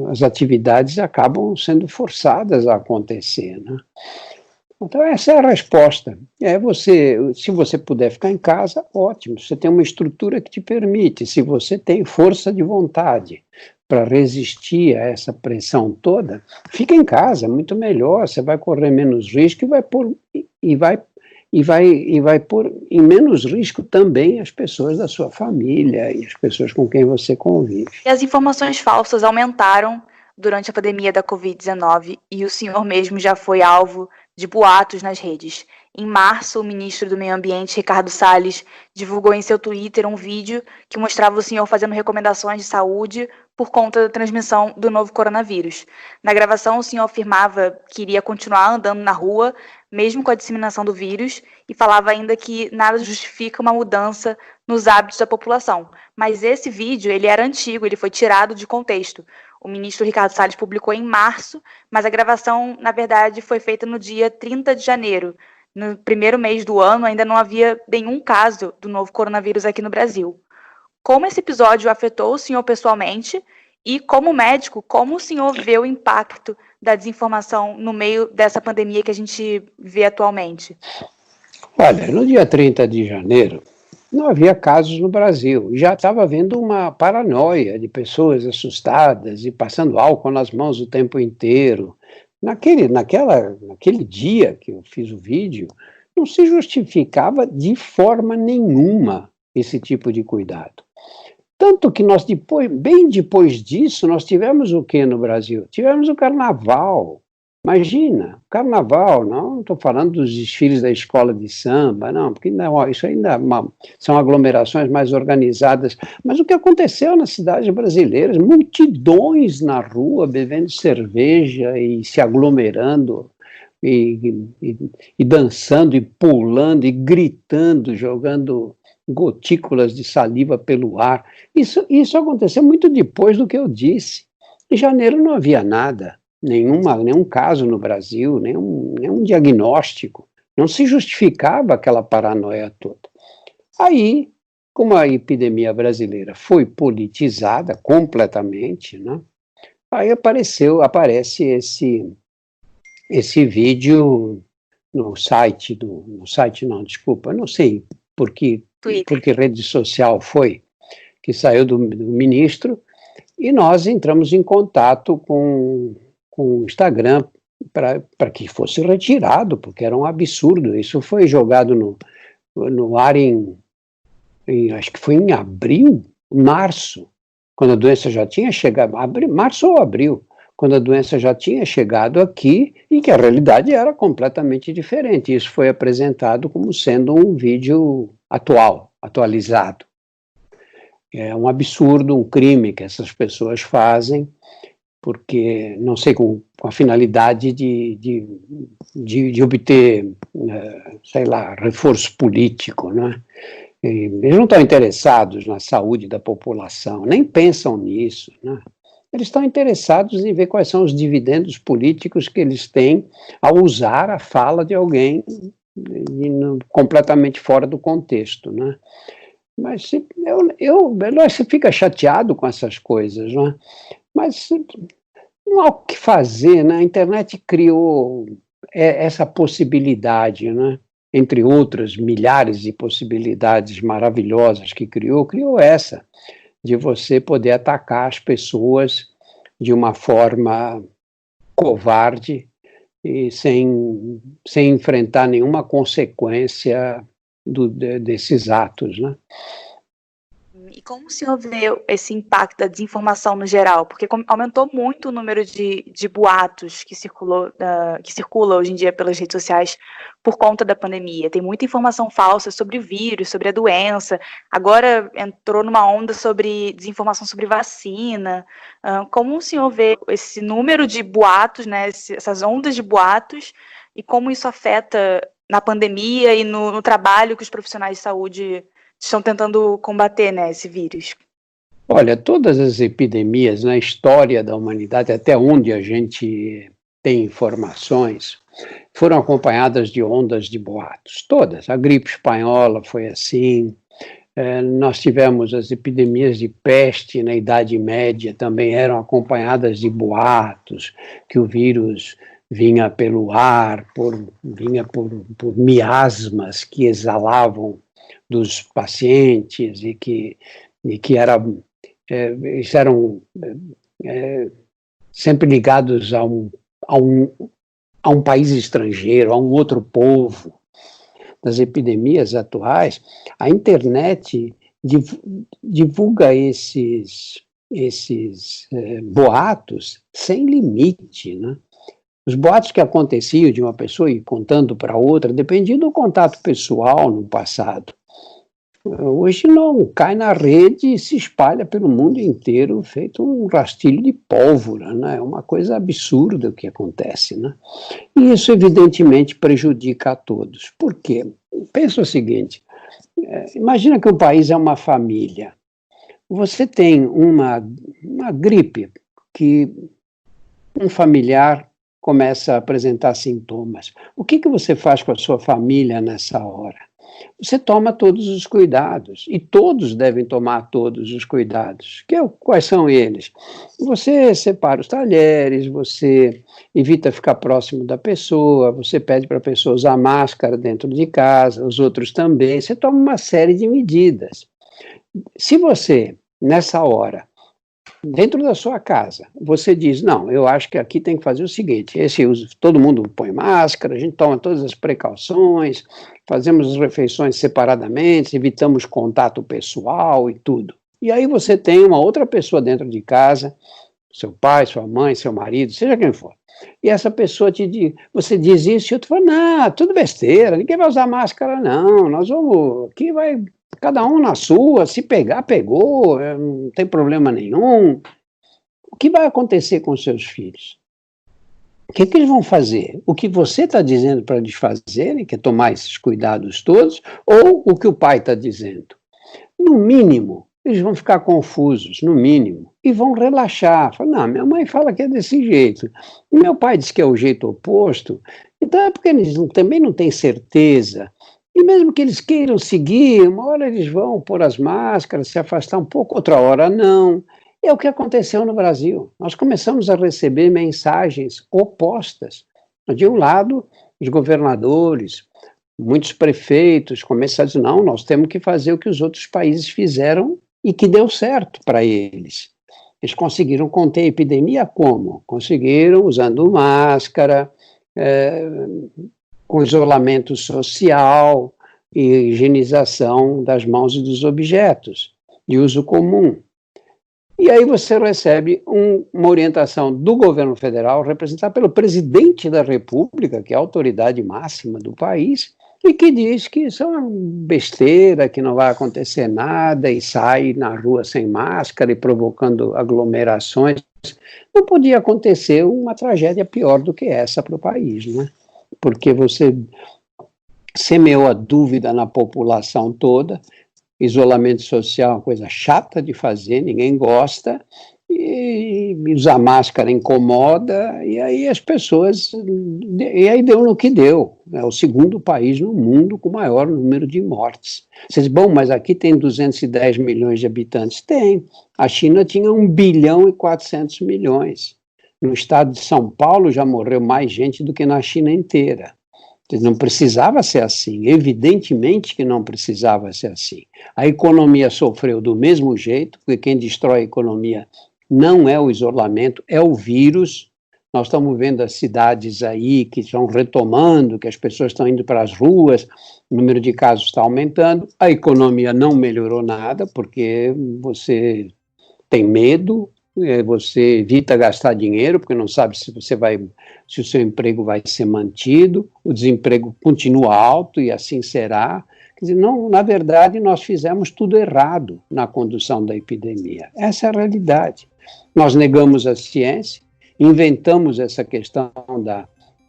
Speaker 6: as atividades acabam sendo forçadas a acontecer, né? Então, essa é a resposta. Se você puder ficar em casa, ótimo. Você tem uma estrutura que te permite. Se você tem força de vontade para resistir a essa pressão toda, fica em casa, muito melhor. Você vai correr menos risco e vai pôr em menos risco também as pessoas da sua família e as pessoas com quem você convive.
Speaker 2: E as informações falsas aumentaram durante a pandemia da Covid-19 e o senhor mesmo já foi alvo de boatos nas redes. Em março, o ministro do Meio Ambiente, Ricardo Salles, divulgou em seu Twitter um vídeo que mostrava o senhor fazendo recomendações de saúde por conta da transmissão do novo coronavírus. Na gravação, o senhor afirmava que iria continuar andando na rua, mesmo com a disseminação do vírus, e falava ainda que nada justifica uma mudança nos hábitos da população. Mas esse vídeo, ele era antigo, ele foi tirado de contexto. O ministro Ricardo Salles publicou em março, mas a gravação, na verdade, foi feita no dia 30 de janeiro. No primeiro mês do ano, ainda não havia nenhum caso do novo coronavírus aqui no Brasil. Como esse episódio afetou o senhor pessoalmente e, como médico, como o senhor vê o impacto da desinformação no meio dessa pandemia que a gente vê atualmente?
Speaker 6: Olha, no dia 30 de janeiro, não havia casos no Brasil. Já estava havendo uma paranoia de pessoas assustadas e passando álcool nas mãos o tempo inteiro. Naquele dia que eu fiz o vídeo, não se justificava de forma nenhuma esse tipo de cuidado. Tanto que nós, bem depois disso, nós tivemos o que no Brasil? Tivemos o carnaval. Imagina, carnaval, não estou falando dos desfiles da escola de samba, não, porque não, isso ainda são aglomerações mais organizadas, mas o que aconteceu nas cidades brasileiras, multidões na rua bebendo cerveja e se aglomerando, e dançando, e pulando, e gritando, jogando gotículas de saliva pelo ar. Isso aconteceu muito depois do que eu disse. Em janeiro não havia nada. Nenhum caso no Brasil, nenhum diagnóstico, não se justificava aquela paranoia toda. Aí, como a epidemia brasileira foi politizada completamente, né, aí aparece esse vídeo no site não sei por que rede social foi, que saiu do ministro, e nós entramos em contato com o Instagram para que fosse retirado, porque era um absurdo. Isso foi jogado no ar acho que foi em março, quando a doença já tinha chegado, março ou abril, quando a doença já tinha chegado aqui e que a realidade era completamente diferente. Isso foi apresentado como sendo um vídeo atualizado. É um absurdo, um crime que essas pessoas fazem, porque, não sei, com a finalidade de obter, sei lá, reforço político, né? Eles não estão interessados na saúde da população, nem pensam nisso, né? Eles estão interessados em ver quais são os dividendos políticos que eles têm ao usar a fala de alguém completamente fora do contexto, né? Mas você fica chateado com essas coisas, né? Mas não há o que fazer, né? A internet criou essa possibilidade, né? Entre outras milhares de possibilidades maravilhosas que criou essa, de você poder atacar as pessoas de uma forma covarde e sem enfrentar nenhuma consequência desses atos, né?
Speaker 2: E como o senhor vê esse impacto da desinformação no geral? Porque aumentou muito o número de boatos que circula hoje em dia pelas redes sociais por conta da pandemia. Tem muita informação falsa sobre o vírus, sobre a doença. Agora entrou numa onda sobre desinformação sobre vacina. Como o senhor vê esse número de boatos, né, essas ondas de boatos, e como isso afeta na pandemia e no trabalho que os profissionais de saúde estão tentando combater, né, esse vírus?
Speaker 6: Olha, todas as epidemias na história da humanidade, até onde a gente tem informações, foram acompanhadas de ondas de boatos. Todas. A gripe espanhola foi assim. Nós tivemos as epidemias de peste na Idade Média, também eram acompanhadas de boatos, que o vírus vinha pelo ar, vinha por miasmas que exalavam dos pacientes e que eram sempre ligados a um país estrangeiro, a um outro povo. Das epidemias atuais, a internet divulga esses boatos sem limite, né? Os boatos que aconteciam de uma pessoa ir contando para outra dependiam do contato pessoal no passado. Hoje não, cai na rede e se espalha pelo mundo inteiro, feito um rastilho de pólvora, né? É uma coisa absurda o que acontece, né? E isso evidentemente prejudica a todos. Por quê? Pensa o seguinte, imagina que um país é uma família. Você tem uma gripe que um familiar começa a apresentar sintomas. O que você faz com a sua família nessa hora? Você toma todos os cuidados, e todos devem tomar todos os cuidados. Quais são eles? Você separa os talheres, você evita ficar próximo da pessoa, você pede para a pessoa usar máscara dentro de casa, os outros também, você toma uma série de medidas. Se você, nessa hora, dentro da sua casa, você diz, não, eu acho que aqui tem que fazer o seguinte, todo mundo põe máscara, a gente toma todas as precauções, fazemos as refeições separadamente, evitamos contato pessoal e tudo. E aí você tem uma outra pessoa dentro de casa, seu pai, sua mãe, seu marido, seja quem for, e essa pessoa você diz isso e outro fala, não, tudo besteira, ninguém vai usar máscara não, nós vamos, aqui vai... Cada um na sua, se pegar, pegou, não tem problema nenhum. O que vai acontecer com os seus filhos? O que eles vão fazer? O que você está dizendo para eles fazerem, que é tomar esses cuidados todos, ou o que o pai está dizendo? No mínimo, eles vão ficar confusos, no mínimo, e vão relaxar. Falam, não, minha mãe fala que é desse jeito, e meu pai diz que é o jeito oposto, então é porque eles também não têm certeza. E mesmo que eles queiram seguir, uma hora eles vão pôr as máscaras, se afastar um pouco, outra hora não. É o que aconteceu no Brasil. Nós começamos a receber mensagens opostas. De um lado, os governadores, muitos prefeitos começaram a dizer, não, nós temos que fazer o que os outros países fizeram e que deu certo para eles. Eles conseguiram conter a epidemia como? Conseguiram usando máscara, com isolamento social e higienização das mãos e dos objetos, de uso comum. E aí você recebe uma orientação do governo federal, representada pelo presidente da República, que é a autoridade máxima do país, e que diz que isso é uma besteira, que não vai acontecer nada, e sai na rua sem máscara e provocando aglomerações. Não podia acontecer uma tragédia pior do que essa para o país, né? Porque você semeou a dúvida na população toda, isolamento social é uma coisa chata de fazer, ninguém gosta, e usar máscara incomoda, e aí as pessoas, e aí deu no que deu, é o segundo país no mundo com maior número de mortes. Você diz, bom, mas aqui tem 210 milhões de habitantes. Tem, a China tinha 1,4 bilhão. No estado de São Paulo já morreu mais gente do que na China inteira. Não precisava ser assim, evidentemente que não precisava ser assim. A economia sofreu do mesmo jeito, porque quem destrói a economia não é o isolamento, é o vírus. Nós estamos vendo as cidades aí que estão retomando, que as pessoas estão indo para as ruas, o número de casos está aumentando, a economia não melhorou nada, porque você tem medo, você evita gastar dinheiro, porque não sabe se o seu emprego vai ser mantido, o desemprego continua alto e assim será. Quer dizer, não, na verdade, nós fizemos tudo errado na condução da epidemia. Essa é a realidade. Nós negamos a ciência, inventamos essa questão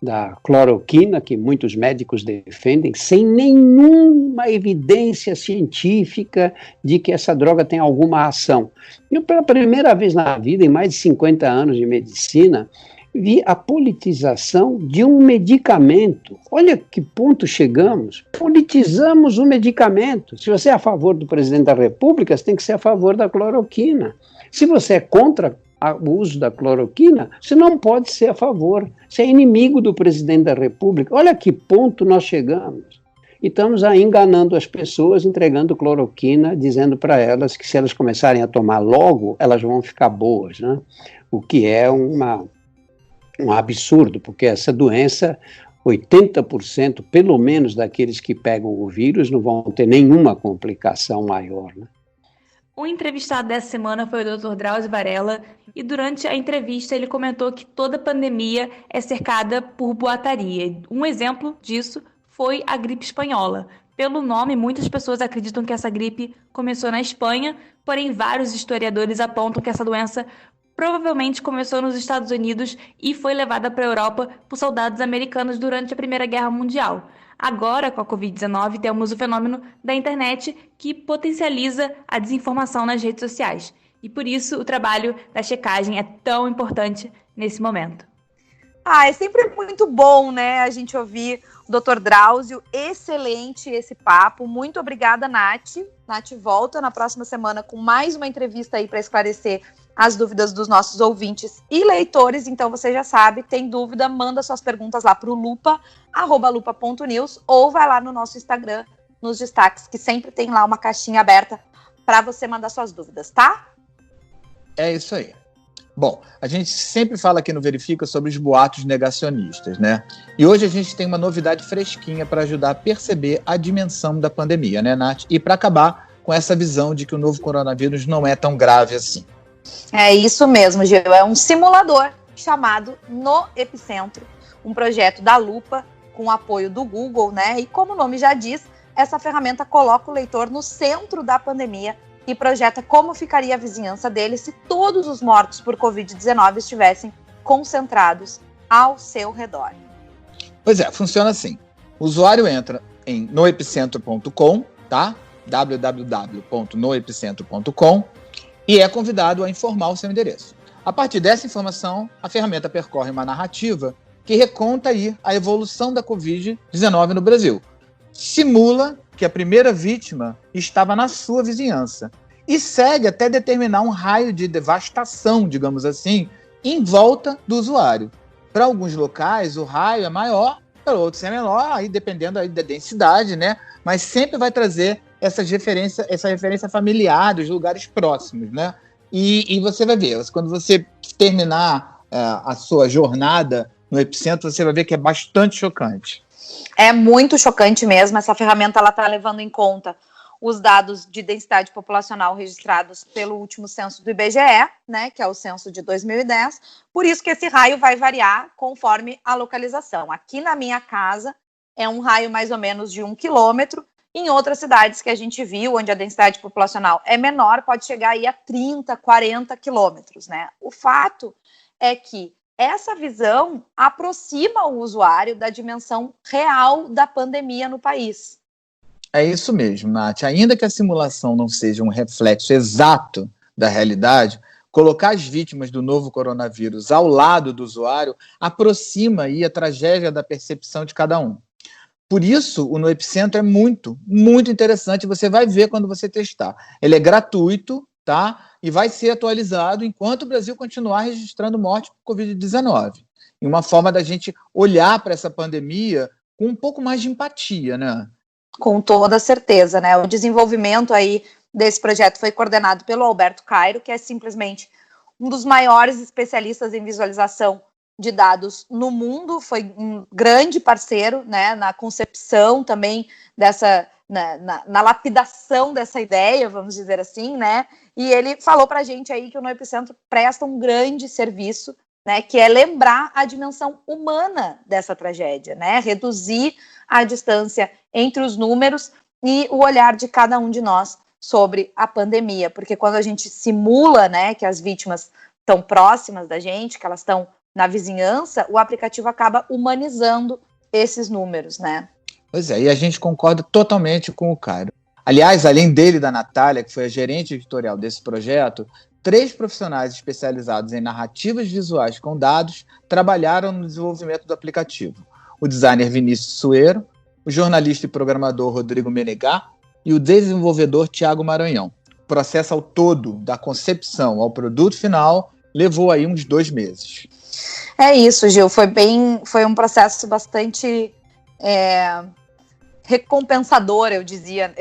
Speaker 6: da cloroquina, que muitos médicos defendem, sem nenhuma evidência científica de que essa droga tem alguma ação. Eu, pela primeira vez na vida, em mais de 50 anos de medicina, vi a politização de um medicamento. Olha que ponto chegamos. Politizamos o medicamento. Se você é a favor do presidente da República, você tem que ser a favor da cloroquina. Se você é contra o uso da cloroquina, você não pode ser a favor. Você é inimigo do presidente da República. Olha que ponto nós chegamos. E estamos aí enganando as pessoas, entregando cloroquina, dizendo para elas que se elas começarem a tomar logo, elas vão ficar boas, né? O que é um absurdo, porque essa doença, 80% pelo menos daqueles que pegam o vírus não vão ter nenhuma complicação maior, né?
Speaker 2: O entrevistado dessa semana foi o Dr. Drauzio Varella, e durante a entrevista ele comentou que toda pandemia é cercada por boataria. Um exemplo disso foi a gripe espanhola. Pelo nome, muitas pessoas acreditam que essa gripe começou na Espanha, porém vários historiadores apontam que essa doença provavelmente começou nos Estados Unidos e foi levada para a Europa por soldados americanos durante a Primeira Guerra Mundial. Agora, com a Covid-19, temos o fenômeno da internet que potencializa a desinformação nas redes sociais. E por isso o trabalho da checagem é tão importante nesse momento.
Speaker 4: É sempre muito bom, né, a gente ouvir o Dr. Drauzio. Excelente esse papo. Muito obrigada, Nath. Nath volta na próxima semana com mais uma entrevista aí para esclarecer as dúvidas dos nossos ouvintes e leitores. Então você já sabe, tem dúvida, manda suas perguntas lá para o lupa, @lupa.news, ou vai lá no nosso Instagram, nos destaques, que sempre tem lá uma caixinha aberta para você mandar suas dúvidas, tá?
Speaker 5: É isso aí. Bom, a gente sempre fala aqui no Verifica sobre os boatos negacionistas, né? E hoje a gente tem uma novidade fresquinha para ajudar a perceber a dimensão da pandemia, né, Nath? E para acabar com essa visão de que o novo coronavírus não é tão grave assim.
Speaker 4: É isso mesmo, Gil. É um simulador chamado No Epicentro, um projeto da Lupa com o apoio do Google, né? E como o nome já diz, essa ferramenta coloca o leitor no centro da pandemia e projeta como ficaria a vizinhança dele se todos os mortos por Covid-19 estivessem concentrados ao seu redor.
Speaker 5: Pois é, funciona assim. O usuário entra em noepicentro.com, tá? www.noepicentro.com, e é convidado a informar o seu endereço. A partir dessa informação, a ferramenta percorre uma narrativa que reconta aí a evolução da Covid-19 no Brasil. Simula que a primeira vítima estava na sua vizinhança e segue até determinar um raio de devastação, digamos assim, em volta do usuário. Para alguns locais, o raio é maior, para outros é menor, aí dependendo aí da densidade, né? Mas sempre vai trazer essa referência familiar dos lugares próximos, né? E você vai ver, quando você terminar a sua jornada no Epicentro, você vai ver que é bastante chocante.
Speaker 4: É muito chocante mesmo. Essa ferramenta está levando em conta os dados de densidade populacional registrados pelo último censo do IBGE, né, que é o censo de 2010. Por isso que esse raio vai variar conforme a localização. Aqui na minha casa é um raio mais ou menos de 1 quilômetro. Em outras cidades que a gente viu, onde a densidade populacional é menor, pode chegar aí a 30, 40 quilômetros, né? O fato é que essa visão aproxima o usuário da dimensão real da pandemia no país.
Speaker 5: É isso mesmo, Nath. Ainda que a simulação não seja um reflexo exato da realidade, colocar as vítimas do novo coronavírus ao lado do usuário aproxima aí a tragédia da percepção de cada um. Por isso, o No Epicentro é muito, muito interessante. Você vai ver quando você testar. Ele é gratuito, tá? E vai ser atualizado enquanto o Brasil continuar registrando morte por Covid-19. E uma forma da gente olhar para essa pandemia com um pouco mais de empatia, né?
Speaker 4: Com toda certeza, né? O desenvolvimento aí desse projeto foi coordenado pelo Alberto Cairo, que é simplesmente um dos maiores especialistas em visualização de dados no mundo, foi um grande parceiro, né, na concepção também dessa, na lapidação dessa ideia, vamos dizer assim, né, e ele falou pra gente aí que o No Epicentro presta um grande serviço, né, que é lembrar a dimensão humana dessa tragédia, né, reduzir a distância entre os números e o olhar de cada um de nós sobre a pandemia, porque quando a gente simula, né, que as vítimas estão próximas da gente, que elas estão na vizinhança, o aplicativo acaba humanizando esses números, né?
Speaker 5: Pois é, e a gente concorda totalmente com o Cairo. Aliás, além dele e da Natália, que foi a gerente editorial desse projeto, 3 profissionais especializados em narrativas visuais com dados trabalharam no desenvolvimento do aplicativo. O designer Vinícius Sueiro, o jornalista e programador Rodrigo Menegá e o desenvolvedor Tiago Maranhão. O processo ao todo, da concepção ao produto final, levou aí uns 2 meses.
Speaker 4: É isso, Gil, foi um processo bastante recompensador, eu diria,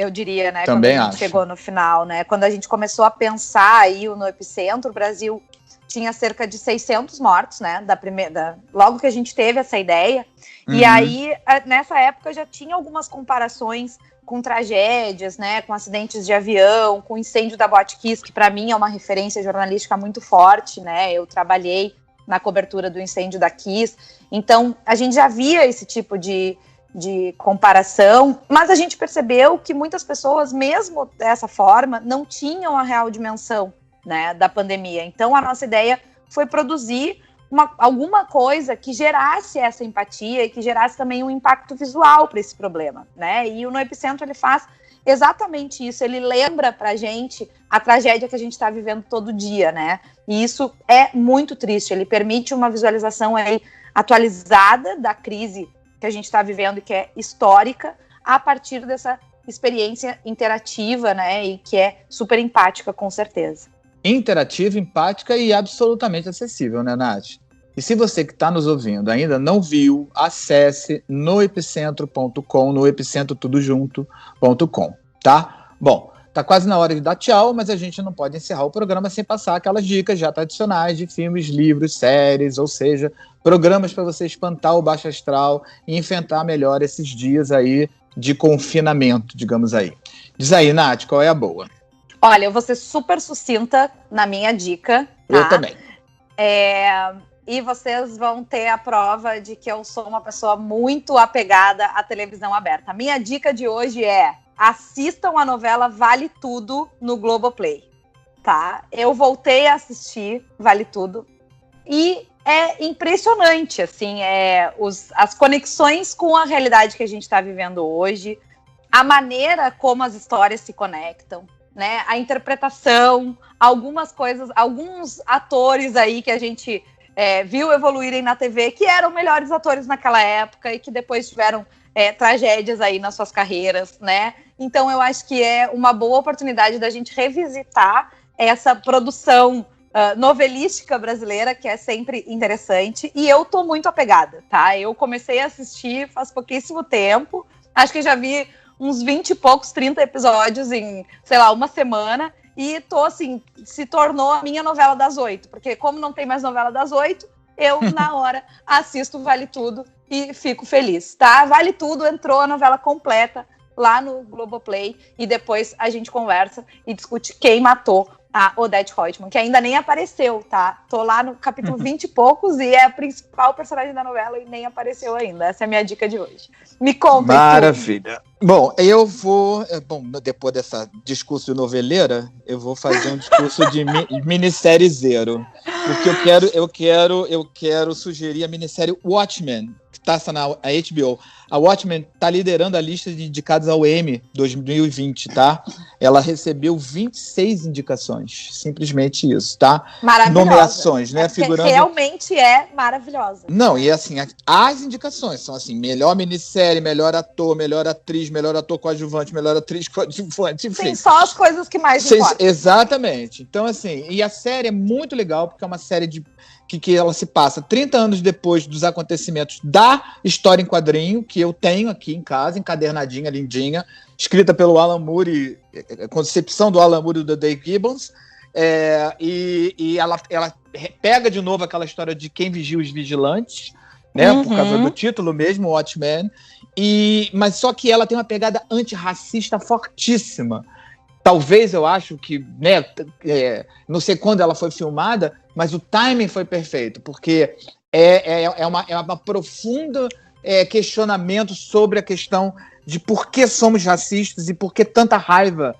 Speaker 4: né?
Speaker 5: Também
Speaker 4: quando a gente chegou no final, né? Quando a gente começou a pensar aí no Epicentro, o Brasil tinha cerca de 600 mortos, né? Logo que a gente teve essa ideia. Uhum. E aí, nessa época, já tinha algumas comparações com tragédias, né? Com acidentes de avião, com o incêndio da Botkiss, que para mim é uma referência jornalística muito forte, né? Eu trabalhei na cobertura do incêndio da Kiss. Então, a gente já via esse tipo de comparação, mas a gente percebeu que muitas pessoas, mesmo dessa forma, não tinham a real dimensão, né, da pandemia. Então, a nossa ideia foi produzir alguma coisa que gerasse essa empatia e que gerasse também um impacto visual para esse problema, né? E o No Epicentro, ele faz exatamente isso, ele lembra pra gente a tragédia que a gente está vivendo todo dia, né? E isso é muito triste, ele permite uma visualização aí atualizada da crise que a gente está vivendo e que é histórica, a partir dessa experiência interativa, né, e que é super empática, com certeza.
Speaker 5: Interativa, empática e absolutamente acessível, né, Nath? E se você que está nos ouvindo ainda não viu, acesse noepicentro.com, noepicentrodujunto.com, tá? Bom, tá quase na hora de dar tchau, mas a gente não pode encerrar o programa sem passar aquelas dicas já tradicionais de filmes, livros, séries, ou seja, programas para você espantar o baixo astral e enfrentar melhor esses dias aí de confinamento, digamos aí. Diz aí, Nath, qual é a boa?
Speaker 4: Olha, eu vou ser super sucinta na minha dica. Tá?
Speaker 5: Eu também.
Speaker 4: E vocês vão ter a prova de que eu sou uma pessoa muito apegada à televisão aberta. A minha dica de hoje é: assistam a novela Vale Tudo no Globoplay, tá? Eu voltei a assistir Vale Tudo e é impressionante, assim, as conexões com a realidade que a gente está vivendo hoje, a maneira como as histórias se conectam, né? A interpretação, algumas coisas, alguns atores aí que a gente viu evoluírem na TV, que eram melhores atores naquela época e que depois tiveram tragédias aí nas suas carreiras, né? Então eu acho que é uma boa oportunidade da gente revisitar essa produção novelística brasileira, que é sempre interessante, e eu tô muito apegada, tá? Eu comecei a assistir faz pouquíssimo tempo, acho que já vi uns 20 e poucos, 30 episódios em, sei lá, uma semana, e tô assim, se tornou a minha novela das 8, porque como não tem mais novela das 8, eu, na hora, assisto Vale Tudo e fico feliz, tá? Vale Tudo, entrou a novela completa lá no Globoplay, e depois a gente conversa e discute quem matou a Odete Roitman, que ainda nem apareceu, tá? Tô lá no capítulo 20 e poucos e é a principal personagem da novela e nem apareceu ainda. Essa é a minha dica de hoje. Me conta.
Speaker 5: Maravilha. Bom, eu vou... depois dessa discurso de noveleira, eu vou fazer um discurso de minissérie zero. Porque eu quero sugerir a minissérie Watchmen, que tá na HBO. A Watchmen tá liderando a lista de indicados ao Emmy 2020, tá? Ela recebeu 26 indicações. Simplesmente isso, tá?
Speaker 4: Maravilhosa.
Speaker 5: Nomeações, né? Figurando...
Speaker 4: Realmente é maravilhosa.
Speaker 5: Não, e assim, as indicações são assim, melhor minissérie, melhor ator, melhor atriz, melhor ator coadjuvante, melhor atriz coadjuvante, enfim.
Speaker 4: Sim, só as coisas que mais importam.
Speaker 5: Exatamente. Então, assim, e a série é muito legal, porque é uma série que ela se passa 30 anos depois dos acontecimentos da história em quadrinho, que eu tenho aqui em casa, encadernadinha, lindinha, escrita pelo Alan Moore, concepção do Alan Moore e do Dave Gibbons, e ela pega de novo aquela história de quem vigia os vigilantes, né, por causa do título mesmo, Watchmen, mas só que ela tem uma pegada antirracista fortíssima. Talvez, eu acho que, né, não sei quando ela foi filmada, mas o timing foi perfeito, porque é uma profunda questionamento sobre a questão de por que somos racistas e por que tanta raiva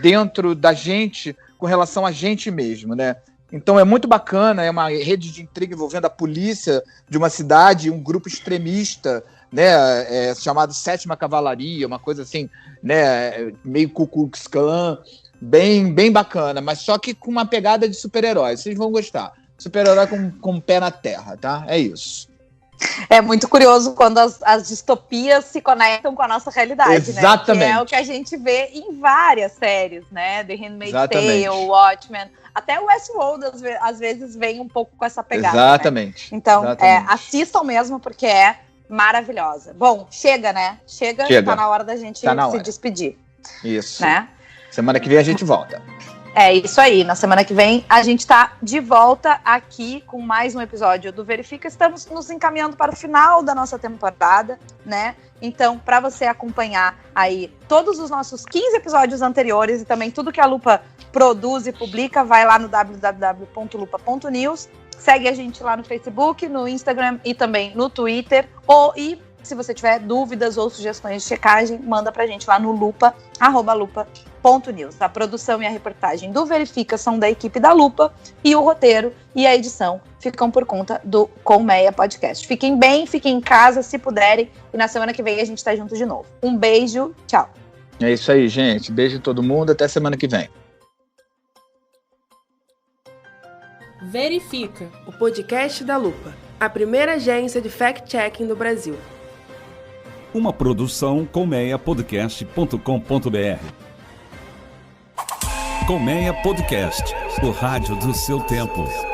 Speaker 5: dentro da gente com relação a gente mesmo, né? Então é muito bacana, é uma rede de intriga envolvendo a polícia de uma cidade, um grupo extremista, né, chamado Sétima Cavalaria, uma coisa assim, né, meio Ku Klux Klan, bem bacana, mas só que com uma pegada de super-herói. Vocês vão gostar. Super-herói com o pé na terra, tá? É isso.
Speaker 4: É muito curioso quando as distopias se conectam com a nossa realidade,
Speaker 5: Exatamente.
Speaker 4: né? Que é o que a gente vê em várias séries, né? The Handmaid's
Speaker 5: Exatamente.
Speaker 4: Tale, Watchmen, até o Westworld às vezes vem um pouco com essa pegada.
Speaker 5: Exatamente.
Speaker 4: Né? Então,
Speaker 5: Exatamente.
Speaker 4: assistam mesmo, porque é maravilhosa. Bom, chega, né? Chega. Tá na hora da gente se despedir.
Speaker 5: Isso.
Speaker 4: Né?
Speaker 5: Semana que vem a gente volta.
Speaker 4: É isso aí, na semana que vem a gente tá de volta aqui com mais um episódio do Verifica. Estamos nos encaminhando para o final da nossa temporada, né? Então, para você acompanhar aí todos os nossos 15 episódios anteriores e também tudo que a Lupa produz e publica, vai lá no www.lupa.news, segue a gente lá no Facebook, no Instagram e também no Twitter, e se você tiver dúvidas ou sugestões de checagem, manda pra gente lá no lupa, @lupa.news. A produção e a reportagem do Verifica são da equipe da Lupa e o roteiro e a edição ficam por conta do Colmeia Podcast. Fiquem bem, fiquem em casa se puderem e na semana que vem a gente tá junto de novo. Um beijo, tchau.
Speaker 5: É isso aí, gente. Beijo em todo mundo, até semana que vem.
Speaker 3: Verifica, o podcast da Lupa, a primeira agência de fact-checking do Brasil.
Speaker 1: Uma produção colmeiapodcast.com.br. Colmeia Podcast, o rádio do seu tempo.